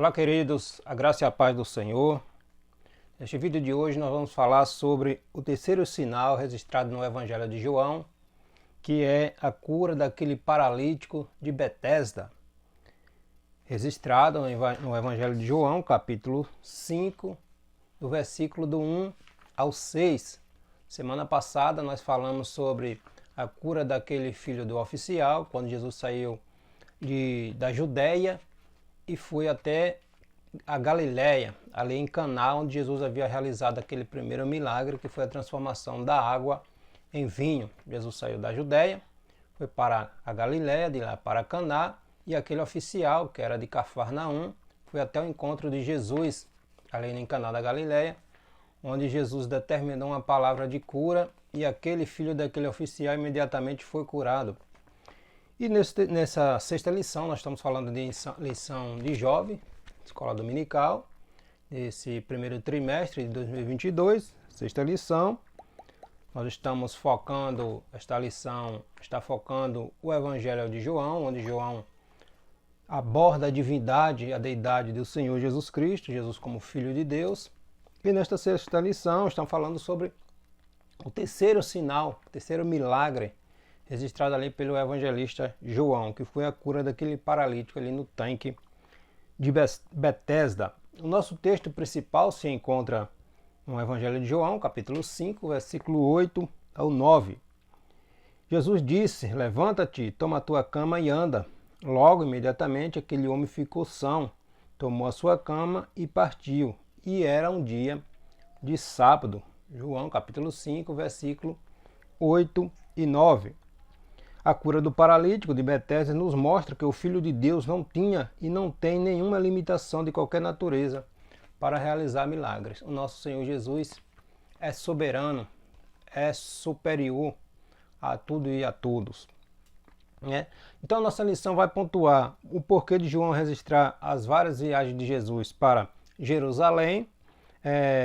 Olá, queridos, a graça e a paz do Senhor. Neste vídeo de hoje nós vamos falar sobre o terceiro sinal registrado no Evangelho de João, que é a cura daquele paralítico de Betesda, registrado no Evangelho de João, capítulo 5, do versículo do 1 ao 6. Semana passada nós falamos sobre a cura daquele filho do oficial, quando Jesus saiu da Judéia e foi até a Galiléia, ali em Caná, onde Jesus havia realizado aquele primeiro milagre, que foi a transformação da água em vinho. Jesus saiu da Judéia, foi para a Galiléia, de lá para Caná, e aquele oficial, que era de Cafarnaum, foi até o encontro de Jesus, ali em Caná da Galiléia, onde Jesus determinou uma palavra de cura, e aquele filho daquele oficial imediatamente foi curado. E nessa sexta lição, nós estamos falando de lição de jovem, escola dominical, esse primeiro trimestre de 2022, sexta lição. Nós estamos focando, esta lição está focando o Evangelho de João, onde João aborda a divindade e a deidade do Senhor Jesus Cristo, Jesus como Filho de Deus. E nesta sexta lição estamos falando sobre o terceiro sinal, o terceiro milagre, registrado ali pelo evangelista João, que foi a cura daquele paralítico ali no tanque de Betesda. O nosso texto principal se encontra no Evangelho de João, capítulo 5, versículo 8 ao 9. Jesus disse: "Levanta-te, toma a tua cama e anda." Logo, imediatamente, aquele homem ficou são, tomou a sua cama e partiu. E era um dia de sábado. João, capítulo 5, versículo 8 e 9. A cura do paralítico de Betesda nos mostra que o Filho de Deus não tinha e não tem nenhuma limitação de qualquer natureza para realizar milagres. O nosso Senhor Jesus é soberano, é superior a tudo e a todos. Então a nossa lição vai pontuar o porquê de João registrar as várias viagens de Jesus para Jerusalém,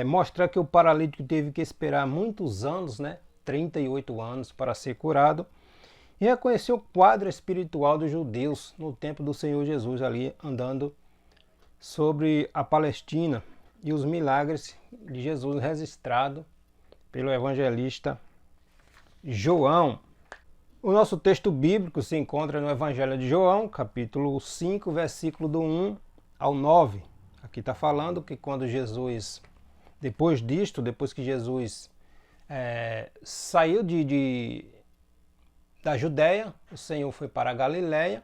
mostrar que o paralítico teve que esperar muitos anos, 38 anos para ser curado, e reconhecer o quadro espiritual dos judeus no tempo do Senhor Jesus, ali andando sobre a Palestina, e os milagres de Jesus registrado pelo evangelista João. O nosso texto bíblico se encontra no Evangelho de João, capítulo 5, versículo do 1 ao 9. Aqui está falando que quando Jesus, depois que Jesus saiu da Judéia, o Senhor foi para a Galiléia,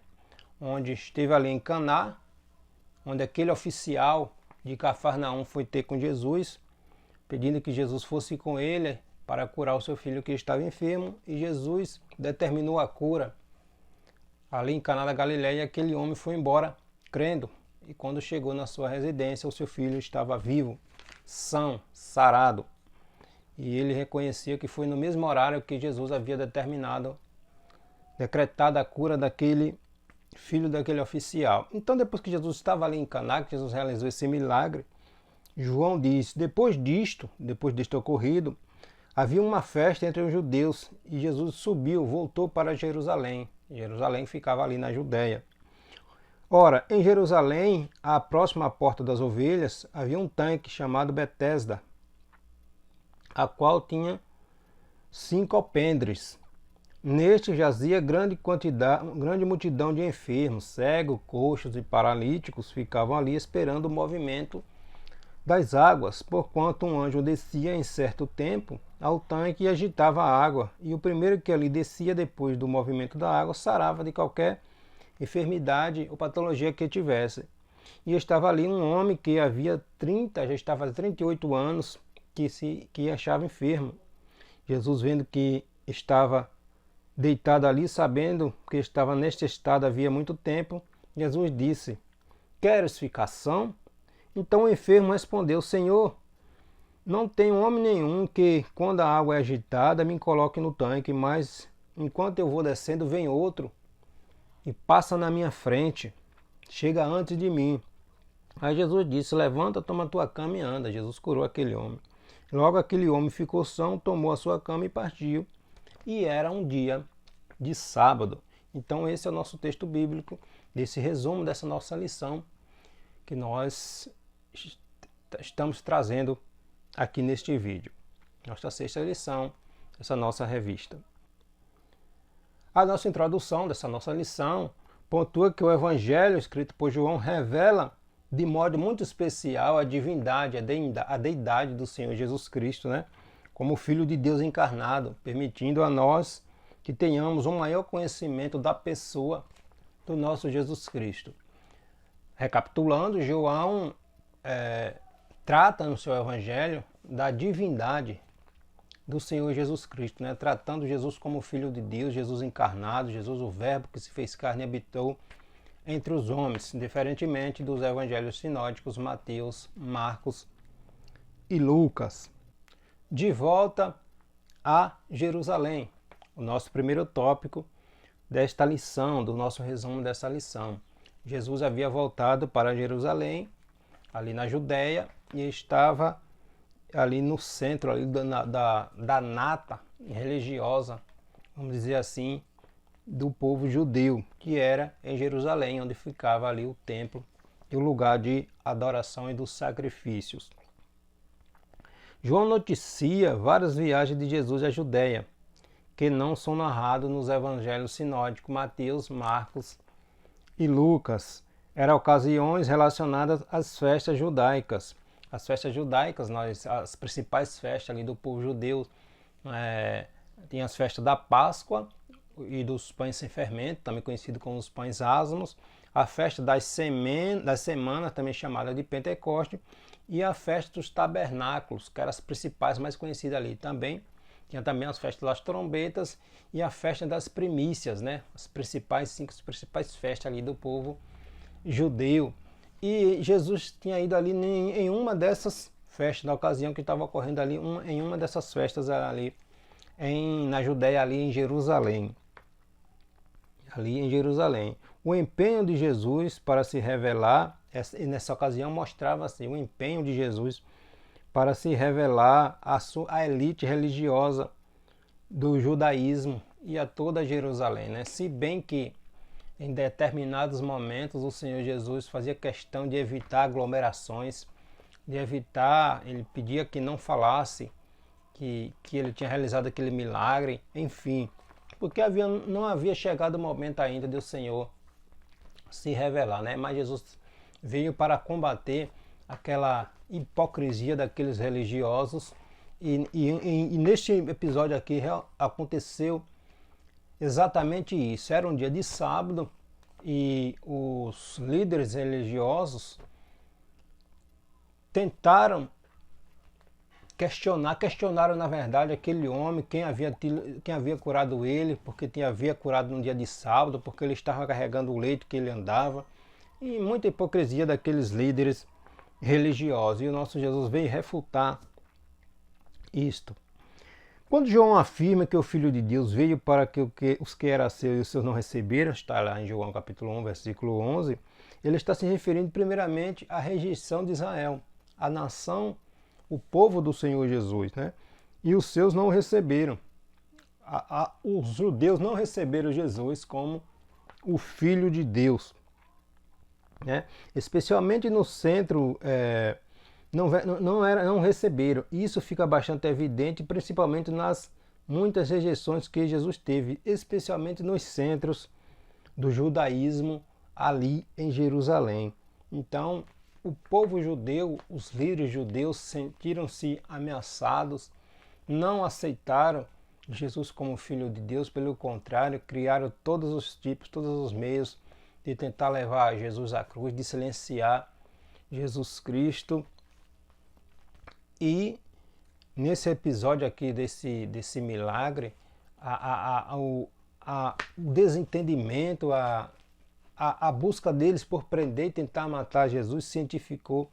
onde esteve ali em Caná, onde aquele oficial de Cafarnaum foi ter com Jesus, pedindo que Jesus fosse com ele para curar o seu filho que estava enfermo, e Jesus determinou a cura. Ali em Caná da Galiléia, aquele homem foi embora crendo, e quando chegou na sua residência, o seu filho estava vivo, são, sarado. E ele reconhecia que foi no mesmo horário que Jesus havia decretada a cura daquele filho daquele oficial. Então, depois que Jesus estava ali em Caná, que Jesus realizou esse milagre, João diz: depois deste ocorrido, havia uma festa entre os judeus, e Jesus voltou para Jerusalém. Jerusalém ficava ali na Judéia. Ora, em Jerusalém, à próxima porta das ovelhas, havia um tanque chamado Betesda, a qual tinha 5 alpendres. Neste jazia grande multidão de enfermos, cegos, coxos e paralíticos ficavam ali esperando o movimento das águas, porquanto um anjo descia em certo tempo ao tanque e agitava a água, e o primeiro que ali descia depois do movimento da água sarava de qualquer enfermidade ou patologia que tivesse. E estava ali um homem que já estava há 38 anos, que achava enfermo. Jesus, vendo que estava deitado ali, sabendo que estava neste estado havia muito tempo, Jesus disse: "Queres ficar são?" Então o enfermo respondeu: "Senhor, não tenho homem nenhum que, quando a água é agitada, me coloque no tanque, mas enquanto eu vou descendo, vem outro e passa na minha frente, chega antes de mim." Aí Jesus disse: "Levanta, toma tua cama e anda." Jesus curou aquele homem. Logo aquele homem ficou são, tomou a sua cama e partiu. E era um dia de sábado. Então esse é o nosso texto bíblico, desse resumo dessa nossa lição, que nós estamos trazendo aqui neste vídeo. Nossa sexta lição, essa nossa revista. A nossa introdução dessa nossa lição pontua que o Evangelho escrito por João revela de modo muito especial a divindade, a deidade do Senhor Jesus Cristo, né? Como Filho de Deus encarnado, permitindo a nós que tenhamos um maior conhecimento da pessoa do nosso Jesus Cristo. Recapitulando, João trata no seu Evangelho da divindade do Senhor Jesus Cristo, né? Tratando Jesus como Filho de Deus, Jesus encarnado, Jesus o Verbo que se fez carne e habitou entre os homens, diferentemente dos evangelhos sinóticos Mateus, Marcos e Lucas. De volta a Jerusalém, o nosso primeiro tópico desta lição, do nosso resumo dessa lição. Jesus havia voltado para Jerusalém, ali na Judéia, e estava ali no centro ali da nata religiosa, vamos dizer assim, do povo judeu, que era em Jerusalém, onde ficava ali o templo e o lugar de adoração e dos sacrifícios. João noticia várias viagens de Jesus à Judéia, que não são narradas nos evangelhos sinóticos Mateus, Marcos e Lucas. Eram ocasiões relacionadas às festas judaicas. As festas judaicas, as principais festas ali do povo judeu, tem as festas da Páscoa e dos pães sem fermento, também conhecido como os pães ázimos, a festa das semanas, também chamada de Pentecoste, e a festa dos tabernáculos, que eram as principais mais conhecidas ali também. Tinha também as festas das trombetas e a festa das primícias, né? As cinco principais festas ali do povo judeu. E Jesus tinha ido ali em uma dessas festas, na ocasião que estava ocorrendo ali, em uma dessas festas ali na Judéia, ali em Jerusalém. Ali em Jerusalém. O empenho de Jesus para se revelar, nessa ocasião mostrava assim, o empenho de Jesus para se revelar à elite religiosa do judaísmo e a toda Jerusalém, né? Se bem que em determinados momentos o Senhor Jesus fazia questão de evitar aglomerações, ele pedia que não falasse que ele tinha realizado aquele milagre, enfim, porque não havia chegado o momento ainda de o Senhor se revelar, né? Mas Jesus veio para combater aquela hipocrisia daqueles religiosos e neste episódio aqui aconteceu exatamente isso. Era um dia de sábado e os líderes religiosos tentaram questionaram na verdade aquele homem, quem havia curado ele, porque havia curado no dia de sábado, porque ele estava carregando o leito que ele andava, e muita hipocrisia daqueles líderes religiosos. E o nosso Jesus veio refutar isto. Quando João afirma que o Filho de Deus veio para que os que eram seus e os seus não receberam, está lá em João capítulo 1, versículo 11, ele está se referindo primeiramente à rejeição de Israel, a nação, o povo do Senhor Jesus, né? E os seus não o receberam. Os judeus não receberam Jesus como o Filho de Deus, né? Especialmente no centro, não receberam. Isso fica bastante evidente, principalmente nas muitas rejeições que Jesus teve, especialmente nos centros do judaísmo ali em Jerusalém. Então, o povo judeu, os líderes judeus sentiram-se ameaçados, não aceitaram Jesus como Filho de Deus, pelo contrário, criaram todos os tipos, todos os meios de tentar levar Jesus à cruz, de silenciar Jesus Cristo. E nesse episódio aqui desse milagre, o desentendimento, a busca deles por prender e tentar matar Jesus se intensificou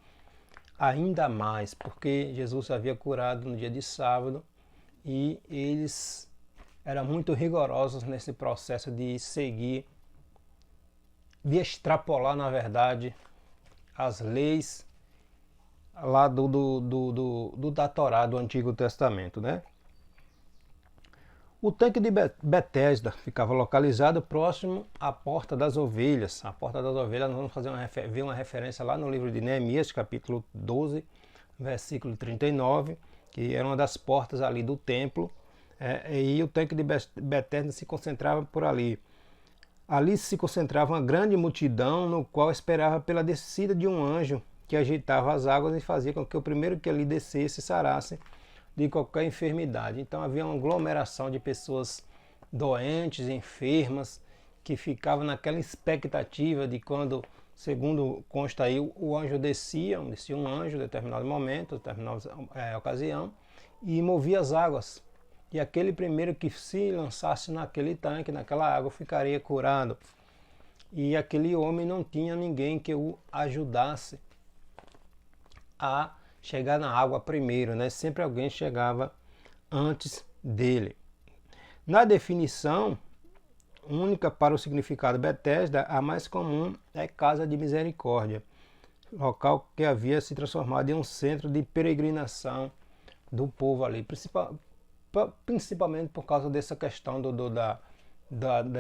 ainda mais, porque Jesus havia curado no dia de sábado e eles eram muito rigorosos nesse processo de seguir, de extrapolar, na verdade, as leis lá da Torá, do Antigo Testamento, né? O tanque de Betesda ficava localizado próximo à Porta das Ovelhas. A Porta das Ovelhas, nós vamos ver uma referência lá no livro de Neemias, capítulo 12, versículo 39, que era uma das portas ali do templo, e o tanque de Betesda se concentrava por ali. Ali se concentrava uma grande multidão, no qual esperava pela descida de um anjo que agitava as águas e fazia com que o primeiro que ali descesse sarasse de qualquer enfermidade. Então havia uma aglomeração de pessoas doentes, enfermas, que ficavam naquela expectativa de quando, segundo consta aí, o anjo descia um anjo em determinado momento, em determinada ocasião, e movia as águas. E aquele primeiro que se lançasse naquele tanque, naquela água, ficaria curado. E aquele homem não tinha ninguém que o ajudasse a chegar na água primeiro, né? Sempre alguém chegava antes dele. Na definição única para o significado Betesda, a mais comum é casa de misericórdia, local que havia se transformado em um centro de peregrinação do povo ali, principalmente por causa dessa questão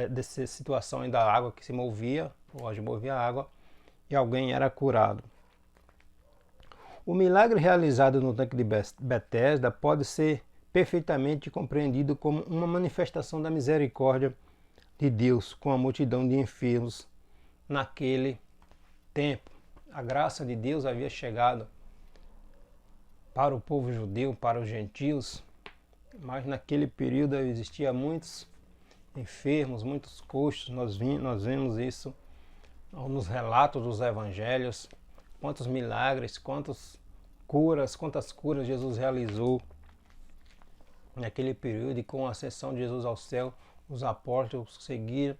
dessa situação da água que se movia, o anjo movia a água e alguém era curado. O milagre realizado no tanque de Betesda pode ser perfeitamente compreendido como uma manifestação da misericórdia de Deus com a multidão de enfermos naquele tempo. A graça de Deus havia chegado para o povo judeu, para os gentios, mas naquele período existia muitos enfermos, muitos coxos. Nós vemos isso nos relatos dos evangelhos. Quantos milagres, quantas curas Jesus realizou naquele período, e com a ascensão de Jesus ao céu, os apóstolos seguiram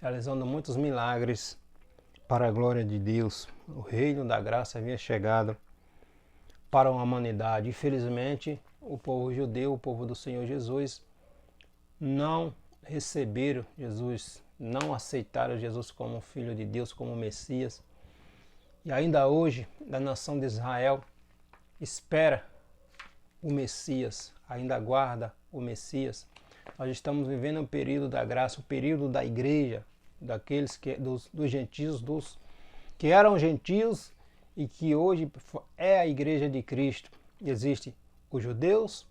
realizando muitos milagres para a glória de Deus. O reino da graça havia chegado para a humanidade. Infelizmente, o povo judeu, o povo do Senhor Jesus, não receberam Jesus, não aceitaram Jesus como Filho de Deus, como Messias. E ainda hoje, a nação de Israel espera o Messias, ainda aguarda o Messias. Nós estamos vivendo um período da graça, um período da igreja, dos gentios, que eram gentios e que hoje é a igreja de Cristo. Existem os judeus,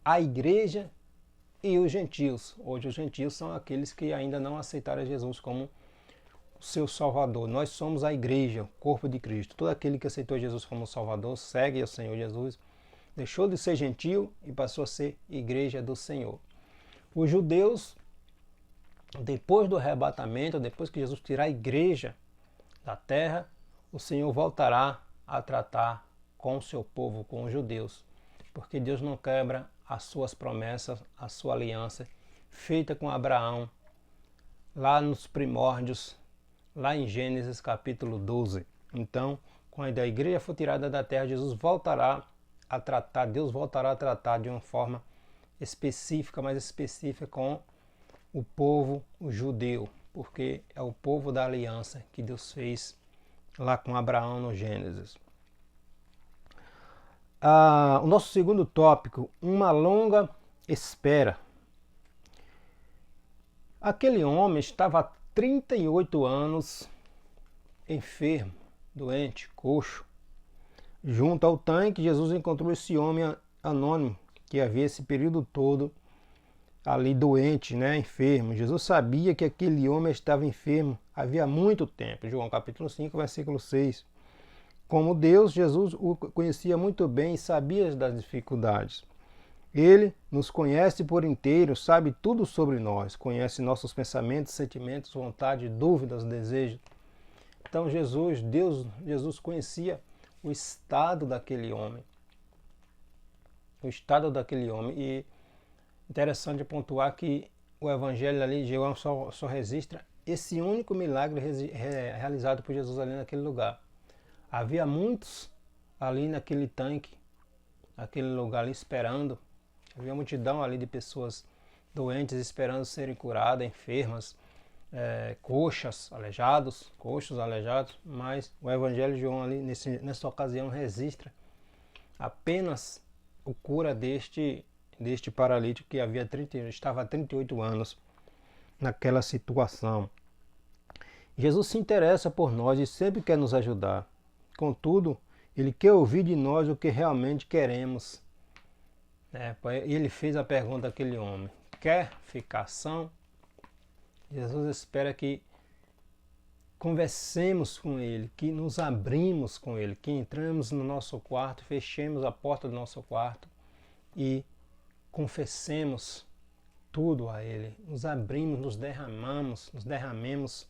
a igreja e os gentios. Hoje os gentios são aqueles que ainda não aceitaram Jesus como seu Salvador. Nós somos a igreja, o corpo de Cristo. Todo aquele que aceitou Jesus como Salvador segue o Senhor Jesus, deixou de ser gentio e passou a ser igreja do Senhor. Os judeus, depois do arrebatamento, depois que Jesus tirar a igreja da terra, o Senhor voltará a tratar com o seu povo, com os judeus, porque Deus não quebra as suas promessas, a sua aliança feita com Abraão lá nos primórdios, lá em Gênesis capítulo 12. Então, quando a igreja for tirada da terra, Deus voltará a tratar de uma forma específica, mais específica com o povo judeu, porque é o povo da aliança que Deus fez lá com Abraão no Gênesis. O nosso segundo tópico, uma longa espera. Aquele homem estava há 38 anos enfermo, doente, coxo. Junto ao tanque, Jesus encontrou esse homem anônimo que havia esse período todo ali doente, enfermo. Jesus sabia que aquele homem estava enfermo havia muito tempo. João capítulo 5, versículo 6. Como Deus, Jesus o conhecia muito bem e sabia das dificuldades. Ele nos conhece por inteiro, sabe tudo sobre nós, conhece nossos pensamentos, sentimentos, vontade, dúvidas, desejos. Então Jesus conhecia o estado daquele homem. O estado daquele homem. E interessante pontuar que o evangelho ali, João só registra esse único milagre realizado por Jesus ali naquele lugar. Havia muitos ali naquele tanque, naquele lugar ali esperando. Havia uma multidão ali de pessoas doentes esperando serem curadas, enfermas, coxos aleijados, mas o Evangelho de João ali nessa ocasião registra apenas a cura deste deste paralítico que estava há 38 anos naquela situação. Jesus se interessa por nós e sempre quer nos ajudar. Contudo, Ele quer ouvir de nós o que realmente queremos. Ele fez a pergunta àquele homem: quer ficar são? Jesus espera que conversemos com Ele, que nos abrimos com Ele, que entramos no nosso quarto, fechemos a porta do nosso quarto e confessemos tudo a Ele. Nos abrimos, nos derramemos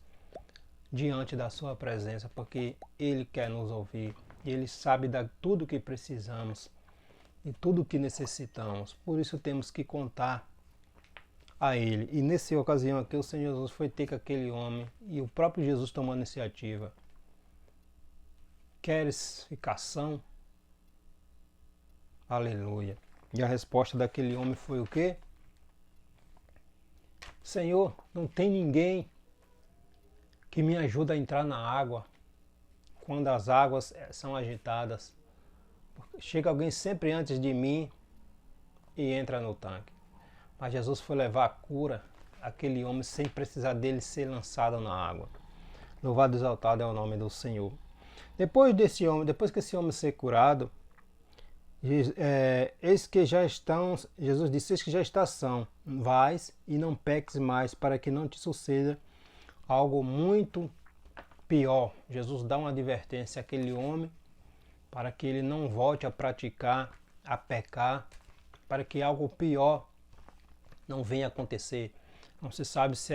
diante da Sua presença, porque Ele quer nos ouvir. E Ele sabe de tudo que precisamos e tudo que necessitamos. Por isso temos que contar a Ele. E nessa ocasião aqui o Senhor Jesus foi ter com aquele homem e o próprio Jesus tomou a iniciativa. Queres ficar são? Aleluia. E a resposta daquele homem foi o quê? Senhor, não tem ninguém que me ajude a entrar na água quando as águas são agitadas. Chega alguém sempre antes de mim e entra no tanque. Mas Jesus foi levar a cura àquele homem sem precisar dele ser lançado na água. Louvado e exaltado é o nome do Senhor. Depois que esse homem ser curado, eis que já estão, Jesus disse: eis que já está são, vais e não peques mais, para que não te suceda algo muito pior. Jesus dá uma advertência àquele homem para que ele não volte a praticar, a pecar, para que algo pior não venha acontecer. Não se sabe se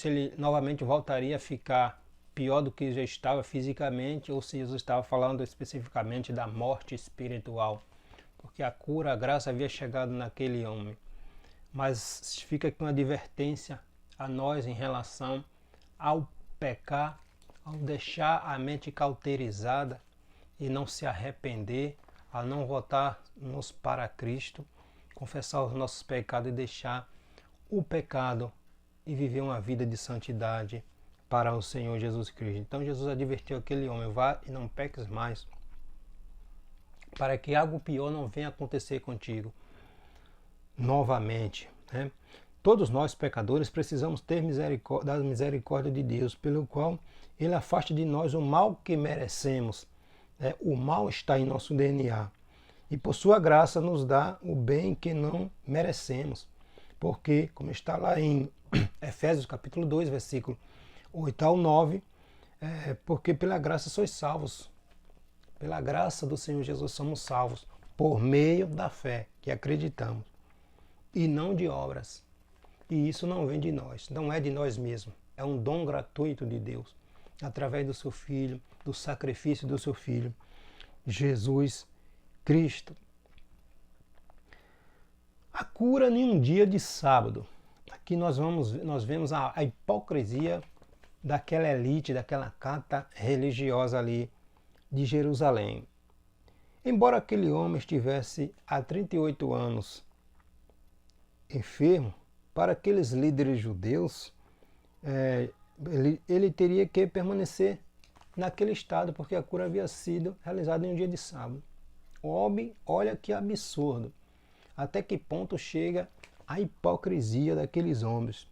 ele novamente voltaria a ficar pior do que já estava fisicamente, ou se Jesus estava falando especificamente da morte espiritual, porque a cura, a graça havia chegado naquele homem. Mas fica aqui uma advertência a nós em relação ao pecar, ao deixar a mente cauterizada e não se arrepender, a não voltar-nos para Cristo, confessar os nossos pecados e deixar o pecado e viver uma vida de santidade para o Senhor Jesus Cristo. Então Jesus advertiu aquele homem: vá e não peques mais, para que algo pior não venha acontecer contigo novamente. Todos nós pecadores precisamos ter da misericórdia de Deus, pelo qual Ele afasta de nós o mal que merecemos. O mal está em nosso DNA. E por sua graça nos dá o bem que não merecemos. Porque, como está lá em Efésios capítulo 2, versículo 8 ao 9, porque pela graça sois salvos. Pela graça do Senhor Jesus somos salvos, por meio da fé que acreditamos, e não de obras. E isso não vem de nós, não é de nós mesmos. É um dom gratuito de Deus, através do seu Filho, do sacrifício do seu Filho, Jesus Cristo. A cura em um dia de sábado. Aqui nós vemos a hipocrisia daquela elite, daquela cata religiosa ali de Jerusalém. Embora aquele homem estivesse há 38 anos enfermo, para aqueles líderes judeus, ele teria que permanecer naquele estado, porque a cura havia sido realizada em um dia de sábado. Olha que absurdo. Até que ponto chega a hipocrisia daqueles homens.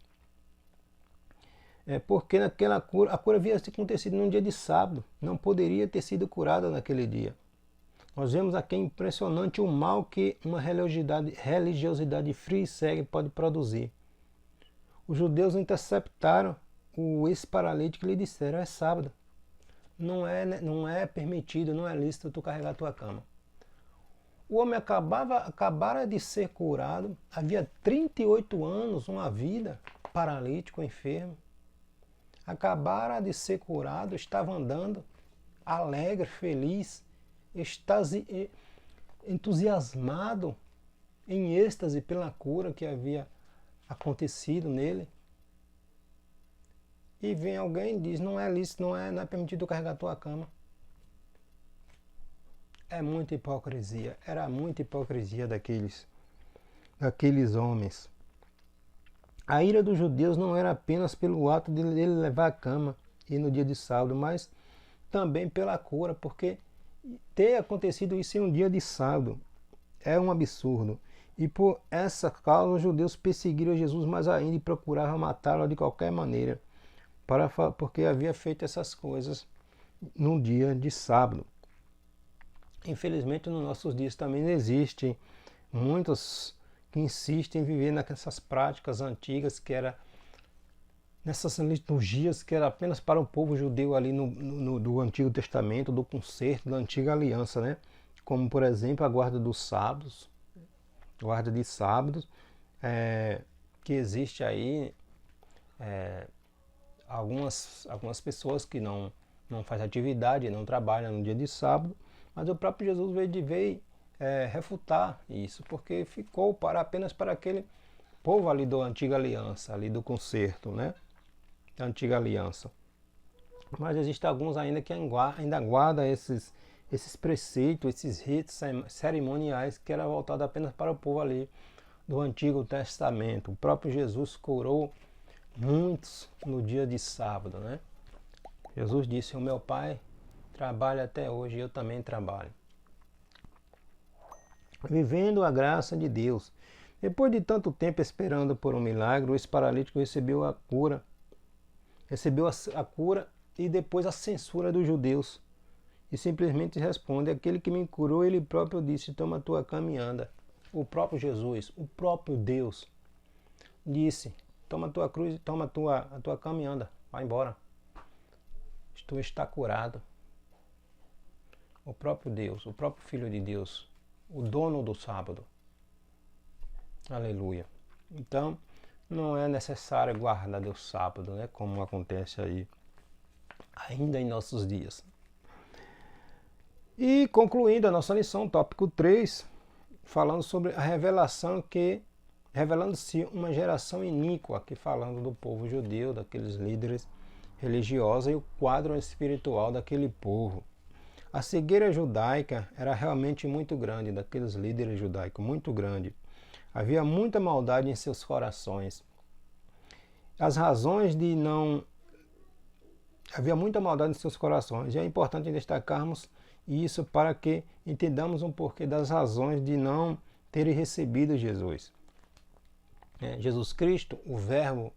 Porque a cura havia acontecido num dia de sábado, não poderia ter sido curada naquele dia. Nós vemos aqui impressionante o mal que uma religiosidade fria e cega pode produzir. Os judeus interceptaram esse paralítico e lhe disseram: é sábado, não é permitido, não é lícito tu carregar a tua cama. O homem acabara de ser curado, havia 38 anos, uma vida, paralítico, enfermo. Acabara de ser curado, estava andando, alegre, feliz, entusiasmado, em êxtase pela cura que havia acontecido nele. E vem alguém e diz: não é lícito, não é permitido carregar a tua cama. É muita hipocrisia, era muita hipocrisia daqueles homens. A ira dos judeus não era apenas pelo ato de ele levar a cama e no dia de sábado, mas também pela cura, porque ter acontecido isso em um dia de sábado é um absurdo. E por essa causa os judeus perseguiram Jesus mais ainda e procuravam matá-lo de qualquer maneira, porque havia feito essas coisas no dia de sábado. Infelizmente, nos nossos dias também existem muitos que insistem em viver nessas práticas antigas, que era nessas liturgias que era apenas para o povo judeu ali do Antigo Testamento, do concerto da Antiga Aliança, né? Como, por exemplo, a guarda dos sábados, guarda de sábados, que existe aí algumas pessoas que não fazem atividade, não trabalham no dia de sábado, mas o próprio Jesus veio refutar isso, porque ficou apenas para aquele povo ali da Antiga Aliança, ali do concerto, né? Da Antiga Aliança. Mas existem alguns ainda que ainda guardam esses preceitos, esses ritos cerimoniais que era voltado apenas para o povo ali do Antigo Testamento. O próprio Jesus curou muitos no dia de sábado, né? Jesus disse: o meu Pai trabalha até hoje e eu também trabalho. Vivendo a graça de Deus. Depois de tanto tempo esperando por um milagre, esse paralítico recebeu a cura. Recebeu a cura e depois a censura dos judeus. E simplesmente responde: aquele que me curou, ele próprio disse: toma a tua cama e anda. O próprio Jesus, o próprio Deus, disse: toma a tua cruz, toma a tua cama e anda. Vai embora. Tu está curado. O próprio Deus, o próprio Filho de Deus, o dono do sábado. Aleluia. Então, não é necessário guardar o sábado, né, como acontece aí ainda em nossos dias. E concluindo a nossa lição, tópico 3, falando sobre a revelando-se uma geração iníqua, aqui falando do povo judeu, daqueles líderes religiosos e o quadro espiritual daquele povo. A cegueira judaica era realmente muito grande, daqueles líderes judaicos, muito grande. Havia muita maldade em seus corações. As razões de não... Havia muita maldade em seus corações. E é importante destacarmos isso para que entendamos um porquê das razões de não terem recebido Jesus. Jesus Cristo, o Verbo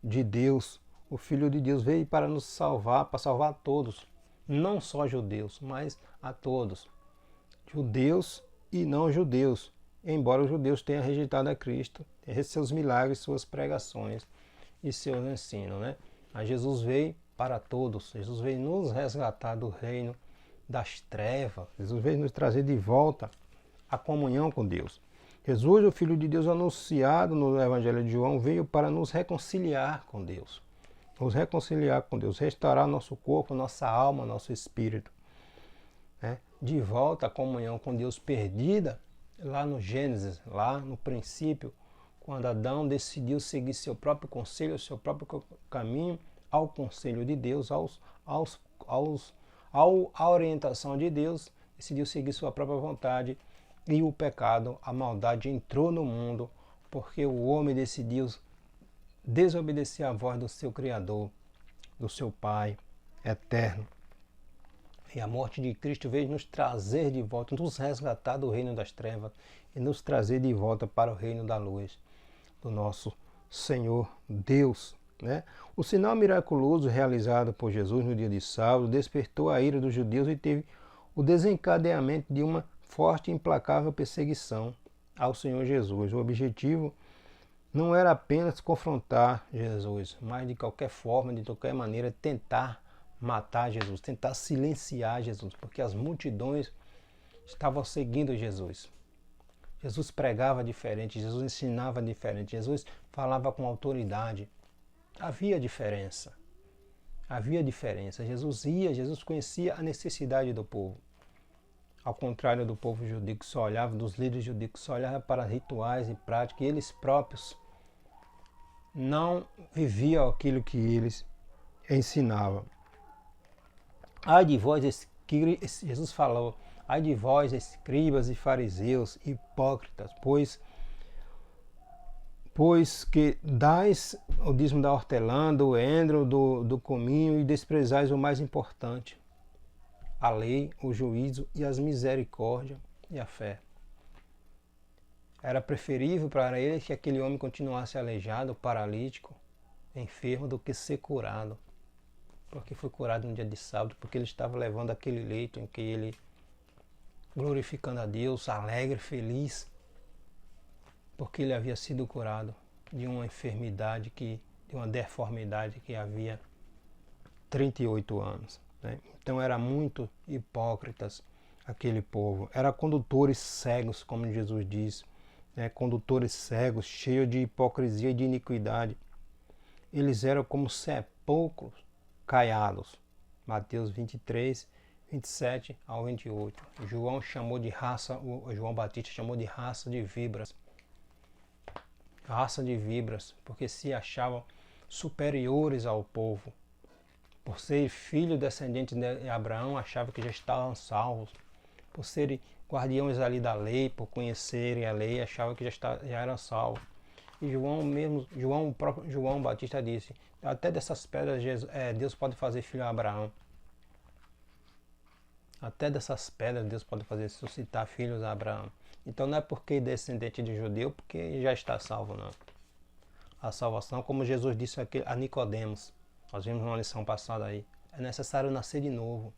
de Deus, o Filho de Deus, veio para nos salvar, para salvar a todos. Não só judeus, mas a todos. Judeus e não judeus. Embora os judeus tenham rejeitado a Cristo, seus milagres, suas pregações e seus ensinos, né? Mas Jesus veio para todos. Jesus veio nos resgatar do reino das trevas. Jesus veio nos trazer de volta a comunhão com Deus. Jesus, o Filho de Deus anunciado no Evangelho de João, veio para nos reconciliar com Deus. Nos reconciliar com Deus, restaurar nosso corpo, nossa alma, nosso espírito. Né? De volta à comunhão com Deus perdida lá no Gênesis, lá no princípio, quando Adão decidiu seguir seu próprio conselho, seu próprio caminho, ao conselho de Deus, à orientação de Deus, decidiu seguir sua própria vontade e o pecado, a maldade entrou no mundo porque o homem decidiu desobedecer à voz do seu Criador, do seu Pai eterno. E a morte de Cristo veio nos trazer de volta, nos resgatar do reino das trevas e nos trazer de volta para o reino da luz, do nosso Senhor Deus. Né? O sinal miraculoso realizado por Jesus no dia de sábado despertou a ira dos judeus e teve o desencadeamento de uma forte e implacável perseguição ao Senhor Jesus. O objetivo não era apenas confrontar Jesus, mas de qualquer forma, de qualquer maneira, tentar matar Jesus, tentar silenciar Jesus, porque as multidões estavam seguindo Jesus. Jesus pregava diferente, Jesus ensinava diferente, Jesus falava com autoridade. Havia diferença. Havia diferença. Jesus conhecia a necessidade do povo. Ao contrário do povo judeu que só olhava, dos líderes judeus que só olhava para rituais e práticas, e eles próprios não viviam aquilo que eles ensinavam. Ai de vós, Jesus falou, ai de vós, escribas e fariseus, hipócritas, pois que dais o dízimo da hortelã, do endro, do cominho e desprezais o mais importante, a lei, o juízo e as misericórdia e a fé. Era preferível para ele que aquele homem continuasse aleijado, paralítico, enfermo, do que ser curado. Porque foi curado no dia de sábado, porque ele estava levando aquele leito em que ele, glorificando a Deus, alegre, feliz, porque ele havia sido curado de uma enfermidade, de uma deformidade que havia 38 anos. Né? Então era muito hipócritas aquele povo. Era condutores cegos, como Jesus diz, né? Condutores cegos, cheios de hipocrisia e de iniquidade. Eles eram como sepulcros caiados. Mateus 23, 27 ao 28. João Batista chamou de raça de víboras. Raça de víboras, porque se achavam superiores ao povo. Por ser filho descendente de Abraão, achavam que já estavam salvos. Por serem guardiões ali da lei, por conhecerem a lei, achavam que já eram salvos. E o próprio João Batista disse, até dessas pedras Deus pode fazer filho a Abraão. Até dessas pedras Deus pode fazer suscitar filhos a Abraão. Então não é porque descendente de judeu, porque já está salvo, não. A salvação, como Jesus disse a Nicodemos, nós vimos numa lição passada aí, é necessário nascer de novo.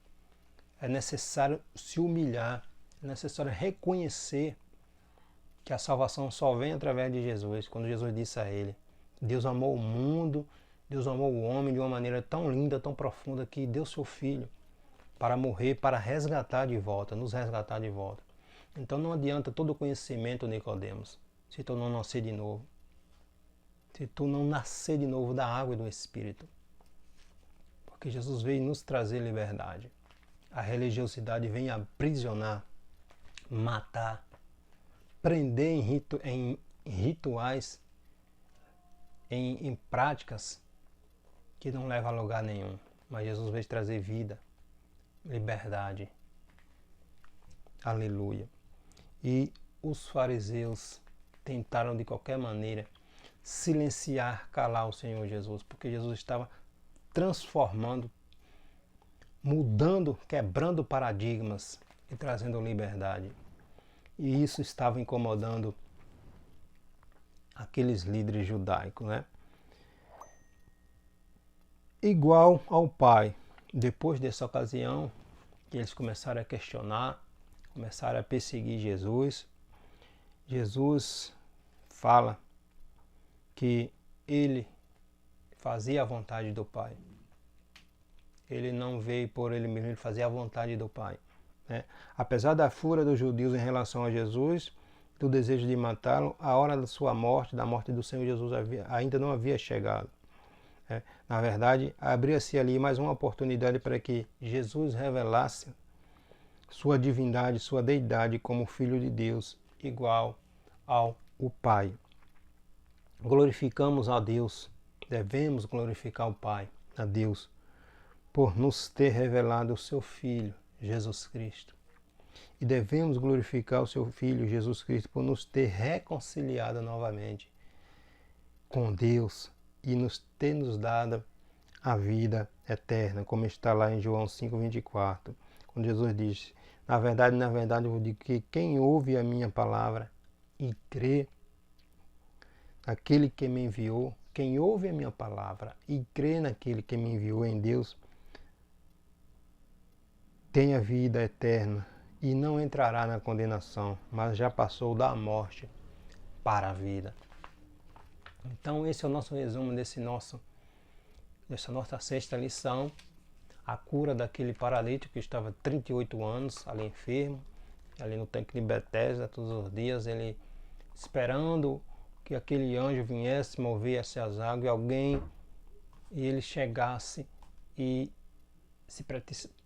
É necessário se humilhar, é necessário reconhecer que a salvação só vem através de Jesus. Quando Jesus disse a ele, Deus amou o mundo, Deus amou o homem de uma maneira tão linda, tão profunda, que deu seu Filho para morrer, para resgatar de volta, nos resgatar de volta. Então não adianta todo o conhecimento, Nicodemos, se tu não nascer de novo. Se tu não nascer de novo da água e do Espírito. Porque Jesus veio nos trazer liberdade. A religiosidade vem aprisionar, matar, prender em rituais, em práticas que não levam a lugar nenhum. Mas Jesus veio trazer vida, liberdade. Aleluia. E os fariseus tentaram de qualquer maneira silenciar, calar o Senhor Jesus, porque Jesus estava transformando, mudando, quebrando paradigmas e trazendo liberdade. E isso estava incomodando aqueles líderes judaicos, né? Igual ao Pai, depois dessa ocasião, que eles começaram a questionar, começaram a perseguir Jesus, Jesus fala que ele fazia a vontade do Pai. Ele não veio por ele mesmo, ele fazia a vontade do Pai. Né? Apesar da fúria dos judeus em relação a Jesus, do desejo de matá-lo, a hora da sua morte, da morte do Senhor Jesus, ainda não havia chegado. Né? Na verdade, abria-se ali mais uma oportunidade para que Jesus revelasse sua divindade, sua deidade como Filho de Deus, igual ao Pai. Glorificamos a Deus, devemos glorificar o Pai, a Deus, por nos ter revelado o seu Filho, Jesus Cristo. E devemos glorificar o seu Filho, Jesus Cristo, por nos ter reconciliado novamente com Deus e ter nos dado a vida eterna, como está lá em João 5,24, quando Jesus diz, na verdade, eu vos digo que quem ouve a minha palavra e crê naquele que me enviou, quem ouve a minha palavra e crê naquele que me enviou em Deus, tem a vida eterna e não entrará na condenação, mas já passou da morte para a vida. Então esse é o nosso resumo dessa nossa sexta lição, a cura daquele paralítico que estava 38 anos ali enfermo, ali no tanque de Betesda, todos os dias, ele esperando que aquele anjo viesse, movesse as águas e ele chegasse e se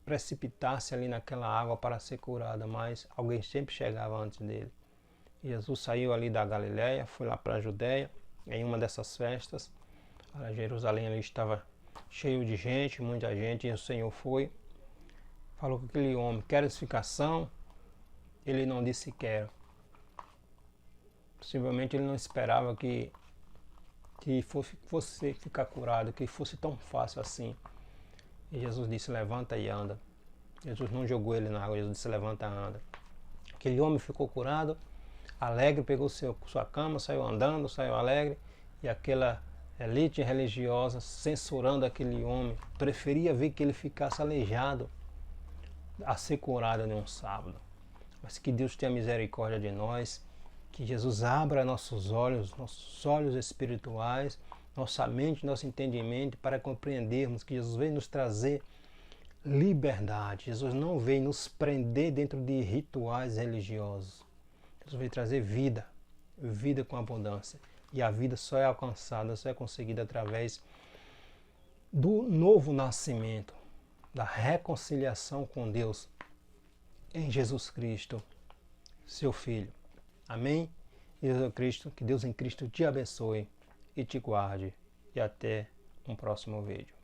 precipitasse ali naquela água para ser curada, mas alguém sempre chegava antes dele. Jesus saiu ali da Galileia, foi lá para a Judéia, em uma dessas festas. Jerusalém ali estava cheio de gente, muita gente, e o Senhor falou com aquele homem, queres ficação? Ele não disse quero. Possivelmente ele não esperava que fosse ficar curado, que fosse tão fácil assim. E Jesus disse, levanta e anda. Jesus não jogou ele na água, Jesus disse, levanta e anda. Aquele homem ficou curado, alegre, pegou sua cama, saiu andando, saiu alegre, e aquela elite religiosa censurando aquele homem, preferia ver que ele ficasse aleijado a ser curado em um sábado. Mas que Deus tenha misericórdia de nós, que Jesus abra nossos olhos espirituais, nossa mente, nosso entendimento, para compreendermos que Jesus veio nos trazer liberdade. Jesus não veio nos prender dentro de rituais religiosos. Jesus veio trazer vida, vida com abundância. E a vida só é alcançada, só é conseguida através do novo nascimento, da reconciliação com Deus em Jesus Cristo, seu Filho. Amém? Jesus Cristo, que Deus em Cristo te abençoe e te guarde. E até um próximo vídeo.